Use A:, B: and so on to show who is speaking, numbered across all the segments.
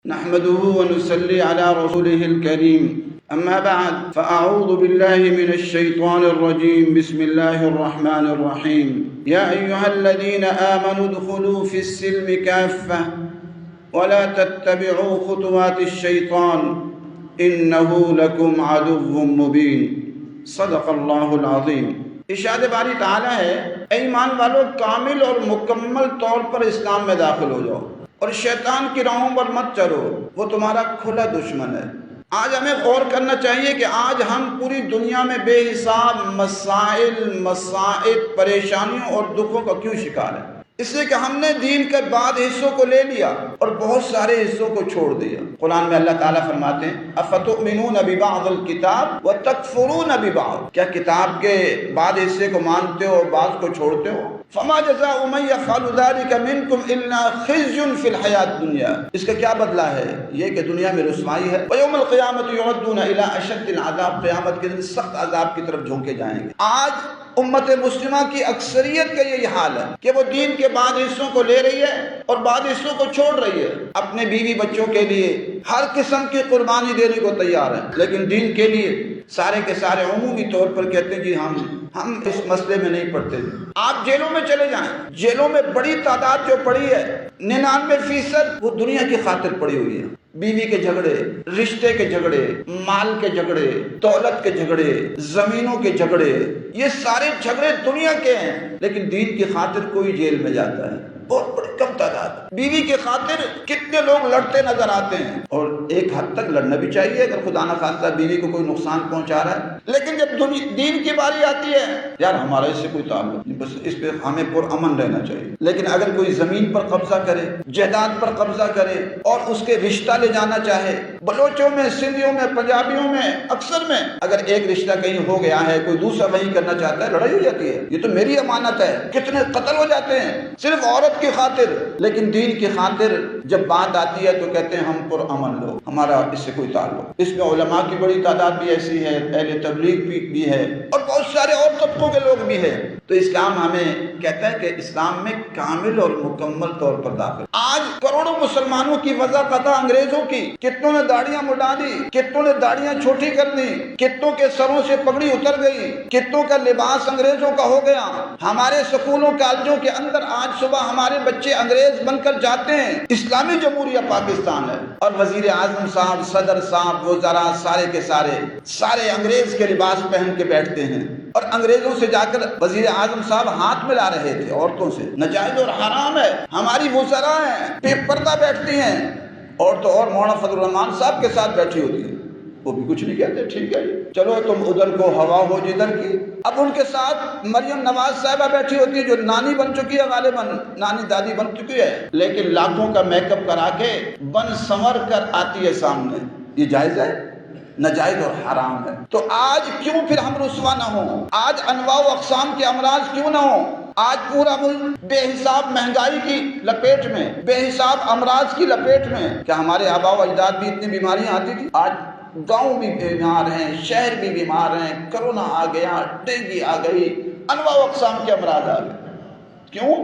A: نحمده ونصلي على رسوله الكريم أما بعد فأعوذ بالله من الشيطان الرجيم بسم الله الرحمن الرحيم يا أيها الذين آمنوا ادخلوا في السلم كافة ولا تتبعوا خطوات الشيطان إنه لكم عدو مبين صدق اللہ العظیم۔ ارشاد باری تعالیٰ ہے، اے ایمان والو کامل اور مکمل طور پر اسلام میں داخل ہو جاؤ اور شیطان کی راہوں پر مت چلو، وہ تمہارا کھلا دشمن ہے۔ آج ہمیں غور کرنا چاہیے کہ آج ہم پوری دنیا میں بے حساب مسائل، مصائب، پریشانیوں اور دکھوں کا کیوں شکار ہیں؟ اس لیے کہ ہم نے دین کے بعض حصوں کو لے لیا اور بہت سارے حصوں کو چھوڑ دیا۔ قرآن میں اللہ تعالیٰ فرماتے ہیں افتؤمنون ببعض الکتاب وتکفرون ببعض، کیا کتاب کے بعض حصے کو مانتے ہو اور بعض کو چھوڑتے ہو؟ فما جزاء من يفعل ذلك منكم الا خزي في الحياة الدنيا، اس کا کیا بدلہ ہے؟ یہ کہ دنیا میں رسوائی ہے۔ ويوم القيامة يردون الى اشد العذاب، قیامت کے دن سخت عذاب کی طرف جھونکے جائیں گے۔ آج امت مسلمہ کی اکثریت کا یہی حال ہے کہ وہ دین کے بعض حصوں کو لے رہی ہے اور بعض حصوں کو چھوڑ رہی ہے۔ اپنے بیوی بچوں کے لیے ہر قسم کی قربانی دینے کو تیار ہے، لیکن دین کے لیے سارے کے سارے عمومی طور پر کہتے ہیں جی ہم اس مسئلے میں نہیں پڑتے۔ آپ جیلوں میں چلے جائیں، جیلوں میں بڑی تعداد جو پڑی ہے 99% وہ دنیا کی خاطر پڑی ہوئی ہے۔ بیوی کے جھگڑے، رشتے کے جھگڑے، مال کے جھگڑے، دولت کے جھگڑے، زمینوں کے جھگڑے، یہ سارے جھگڑے دنیا کے ہیں، لیکن دین کی خاطر کوئی جیل میں جاتا ہے؟ بہت بڑی کم تعداد۔ بیوی کی خاطر کتنے لوگ لڑتے نظر آتے ہیں، اور ایک حد تک لڑنا بھی چاہیے اگر خدا نہ خواستہ بیوی کو کوئی نقصان پہنچا رہا ہے، لیکن جب دین کی باری آتی ہے یار ہمارا اس سے کوئی تعلق نہیں، بس اس پہ ہمیں پرامن رہنا چاہیے۔ لیکن اگر کوئی زمین پر قبضہ کرے، جائیداد پر قبضہ کرے اور اس کے رشتہ لے جانا چاہے، بلوچوں میں، سندھیوں میں، پنجابیوں میں، اکثر میں اگر ایک رشتہ کہیں ہو گیا ہے، کوئی دوسرا وہیں کرنا چاہتا ہے، لڑائی ہو جاتی ہے۔ یہ تو میری امانت ہے، کتنے قتل ہو جاتے ہیں صرف عورت کی خاطر، لیکن دین کی خاطر جب بات آتی ہے تو کہتے ہیں ہم پرامن لوگ، ہمارا اس سے کوئی تعلق۔ اس میں علماء کی بڑی تعداد بھی ایسی ہے، اہل تبلیغ بھی ہے، اور بہت سارے اور طبقوں کے لوگ بھی ہیں۔ تو اسلام ہمیں کہتا ہے کہ اسلام میں کامل اور مکمل طور پر داخل۔ آج کروڑوں مسلمانوں کی وجہ قطع انگریزوں کی، کتنوں نے داڑیاں مڈا دی، کتنوں نے داڑیاں چھوٹی کر دی، کتنوں کے سروں سے پگڑی اتر گئی، کتنوں کا لباس انگریزوں کا ہو گیا۔ ہمارے سکولوں کالجوں کے اندر آج صبح ہمارے بچے انگریز بن کر جاتے ہیں۔ اسلامی جمہوریہ پاکستان ہے اور وزیر اعظم صاحب، صدر صاحب، وزراء سارے کے سارے انگریز کے لباس پہن کے بیٹھتے ہیں، اور انگریزوں سے جا کر وزیر اعظم صاحب ہاتھ ملا رہے تھے عورتوں سے۔ ناجائز اور حرام ہے۔ ہماری وزراء ہیں بے پردہ بیٹھتی ہیں، اور تو اور مولانا فضل الرحمان صاحب کے ساتھ بیٹھی ہوتی ہے، وہ بھی کچھ نہیں کہتے، ٹھیک ہے چلو تم ادھر کو ہوا ہو جدھر کی۔ اب ان کے ساتھ مریم نواز صاحبہ بیٹھی ہوتی ہے جو نانی بن چکی ہے، غالباً نانی دادی بن چکی ہے، لیکن لاکھوں کا میک اپ کرا کے بن سنور کر آتی ہے سامنے۔ یہ جائز ہے؟ ناجائز اور حرام ہے۔ تو آج کیوں پھر ہم رسوا نہ ہوں؟ آج انواع و اقسام کے امراض کیوں نہ ہوں؟ آج پورا ملک بے حساب مہنگائی کی لپیٹ میں، بے حساب امراض کی لپیٹ میں۔ کیا ہمارے آباء و اجداد بھی اتنی بیماریاں آتی تھی؟ آج گاؤں بھی بیمار ہیں، شہر بھی بیمار ہیں، کرونا آ گیا، ڈینگی آ گئی، انواع و اقسام کے امراض آ گئے۔ کیوں؟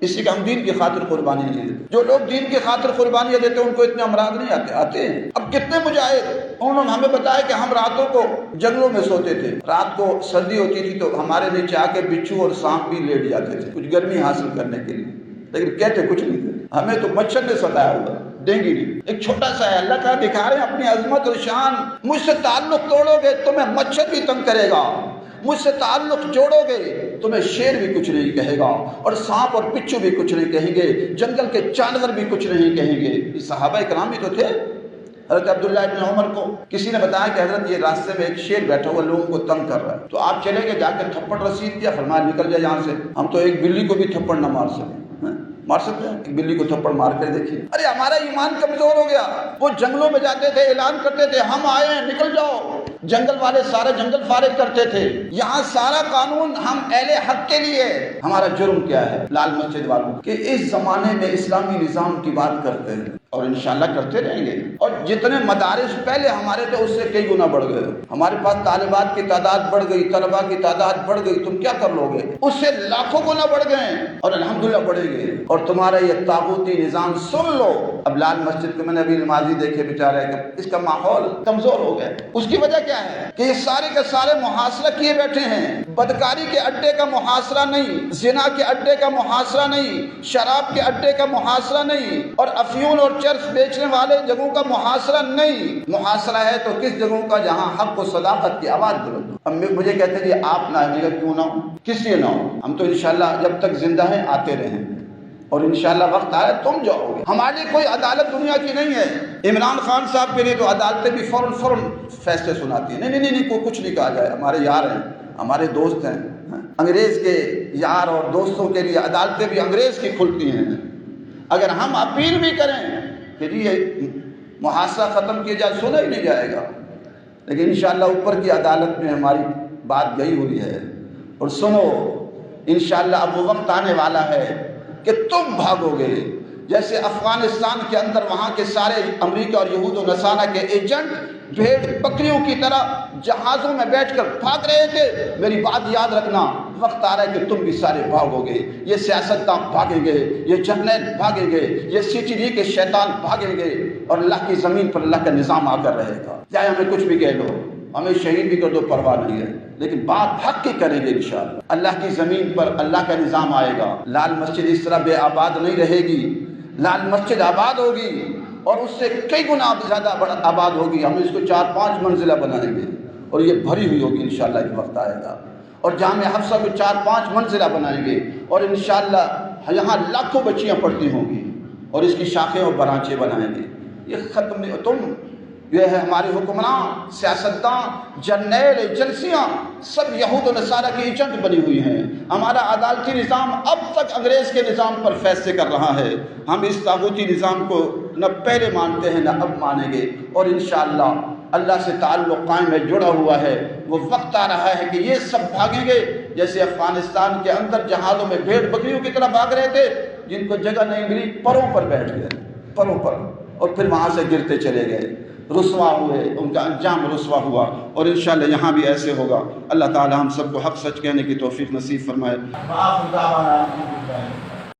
A: اسی کہ ہم دین کی خاطر قربانی نہیں دیتے۔ جو لوگ دین کی خاطر قربانیاں دیتے ہیں ان کو اتنے امراض نہیں آتے ہیں۔ اب کتنے مجاہد انہوں نے ہمیں بتایا کہ ہم راتوں کو جنگلوں میں سوتے تھے، رات کو سردی ہوتی تھی تو ہمارے نیچے آ کے بچھو اور سانپ بھی لیٹ جاتے تھے کچھ گرمی حاصل کرنے کے لیے، لیکن کہتے کچھ نہیں تھے۔ ہمیں تو مچھر نے ستایا ہوا، ڈینگی نہیں، ایک چھوٹا سا ہے۔ اللہ تعالیٰ دکھا رہے ہیں اپنی عظمت اور شان۔ مجھ سے تعلق توڑو گے تمہیں مچھر بھی تنگ کرے گا، مجھ سے تعلق جوڑو گے تمہیں شیر بھی کچھ نہیں کہے گا، اور سانپ اور بچھو بھی کچھ نہیں کہیں گے، جنگل کے جانور بھی کچھ نہیں کہیں گے۔ یہ صحابہ کرام بھی تو تھے۔ حضرت عبداللہ ابن عمر کو کسی نے بتایا کہ حضرت یہ راستے میں ایک شیر بیٹھا ہوا لوگوں کو تنگ کر رہا ہے، تو آپ چلے گئے، جا کے تھپڑ رسید کیا، فرمایا نکل جائے یہاں سے، ہم تو ایک بلی کو بھی تھپڑ نہ مار سکیں۔ مار سکتے ہیں ایک بلی کو تھپڑ مار کر دیکھیے۔ ارے ہمارا ایمان کمزور ہو گیا۔ وہ جنگلوں میں جاتے تھے، اعلان کرتے تھے ہم آئے ہیں نکل جاؤ، جنگل والے سارے جنگل فارغ کرتے تھے۔ یہاں سارا قانون ہم اہل حق کے لیے۔ ہمارا جرم کیا ہے لال مسجد والوں کہ اس زمانے میں اسلامی نظام کی بات کرتے ہیں، اور انشاءاللہ کرتے رہیں گے، اور جتنے مدارس پہلے ہمارے تھے اس سے کئی گنا بڑھ گئے۔ ہمارے پاس طالبات کی تعداد بڑھ گئی، طلباء کی تعداد بڑھ گئی، تم کیا کر لو گے؟ اس سے لاکھوں گنا بڑھ گئے، اور الحمدللہ بڑھیں گے۔ اور تمہارا یہ طاغوتی نظام سن لو، اب لال مسجد میں نے ابھی نمازی دیکھے بیچارے کہ اس کا ماحول کمزور ہو گیا. اس کی وجہ کیا ہے کہ یہ سارے کے سارے محاصرہ کیے بیٹھے ہیں. بدکاری کے اڈے کا محاصرہ نہیں, زنا کے اڈے کا محاصرہ نہیں, شراب کے اڈے کا محاصرہ نہیں, اور افیون اور چرس بیچنے والے جگہوں کا محاصرہ نہیں. محاصرہ ہے تو کس جگہوں کا جہاں حق و صداقت کی آواز بلند ہو. اب مجھے کہتے ہیں یہ آپ نہ آئیے گا, کیوں نہ ہو, کس لیے نہ ہو؟ ہم تو انشاءاللہ جب تک زندہ ہیں آتے رہیں, اور انشاءاللہ وقت آئے تم جاؤ گے. ہمارے لیے کوئی عدالت دنیا کی نہیں ہے. عمران خان صاحب کے لیے تو عدالتیں بھی فوراً فیصلے سناتی ہیں. نہیں کوئی کچھ نہیں کہا جائے, ہمارے یار ہیں, ہمارے دوست ہیں. انگریز کے یار اور دوستوں کے لیے عدالتیں بھی انگریز کی کھلتی ہیں. اگر ہم اپیل بھی کریں کہ یہ محاصرہ ختم کیا جائے, سنا ہی نہیں جائے گا. لیکن انشاءاللہ اوپر کی عدالت میں ہماری بات گئی ہوئی ہے. اور سنو, انشاءاللہ اب وہ وقت آنے والا ہے کہ تم بھاگو گے. جیسے افغانستان کے اندر وہاں کے سارے امریکہ اور یہود و نصارہ کے ایجنٹ بھیڑ بکریوں کی طرح جہازوں میں بیٹھ کر بھاگ رہے تھے. میری بات یاد رکھنا, وقت آ رہا ہے کہ تم بھی سارے بھاگو گے. یہ سیاستداں بھاگیں گے, یہ جرنیل بھاگیں گے, یہ CTV کے شیطان بھاگیں گے, اور اللہ کی زمین پر اللہ کا نظام آ کر رہے گا. چاہے ہمیں کچھ بھی کہہ لو, ہمیں شہید بھی کر دو, پرواہ نہیں ہے, لیکن بات حق کی کریں گے انشاءاللہ. اللہ کی زمین پر اللہ کا نظام آئے گا. لال مسجد اس طرح بے آباد نہیں رہے گی. لال مسجد آباد ہوگی, اور اس سے کئی گنا زیادہ آباد ہوگی. ہم اس کو 4-5 منزلہ بنائیں گے, اور یہ بھری ہوئی ہوگی انشاءاللہ. ایک وقت آئے گا اور جامع حفصہ کو 4-5 منزلہ بنائیں گے, اور انشاءاللہ یہاں لاکھوں بچیاں پڑھتی ہوں گی, اور اس کی شاخیں اور برانچیں بنائیں گے. یہ ختم نہیں. تم یہ ہے ہمارے حکمران, سیاستداں, جرنیل, ایجنسیاں سب یہود و نصارہ کی ایجنٹ بنی ہوئی ہیں. ہمارا عدالتی نظام اب تک انگریز کے نظام پر فیصلے کر رہا ہے. ہم اس طاغوتی نظام کو نہ پہلے مانتے ہیں نہ اب مانیں گے, اور انشاءاللہ اللہ سے تعلق قائم ہے, جڑا ہوا ہے. وہ وقت آ رہا ہے کہ یہ سب بھاگیں گے جیسے افغانستان کے اندر جہازوں میں بھیڑ بکریوں کی طرح بھاگ رہے تھے, جن کو جگہ نہیں ملی, پروں پر بیٹھ گئے, پروں پر, اور پھر وہاں سے گرتے چلے گئے, رسوا ہوئے, ان کا انجام رسوا ہوا. اور انشاءاللہ یہاں بھی ایسے ہوگا. اللہ تعالی ہم سب کو حق سچ کہنے کی توفیق نصیب فرمائے.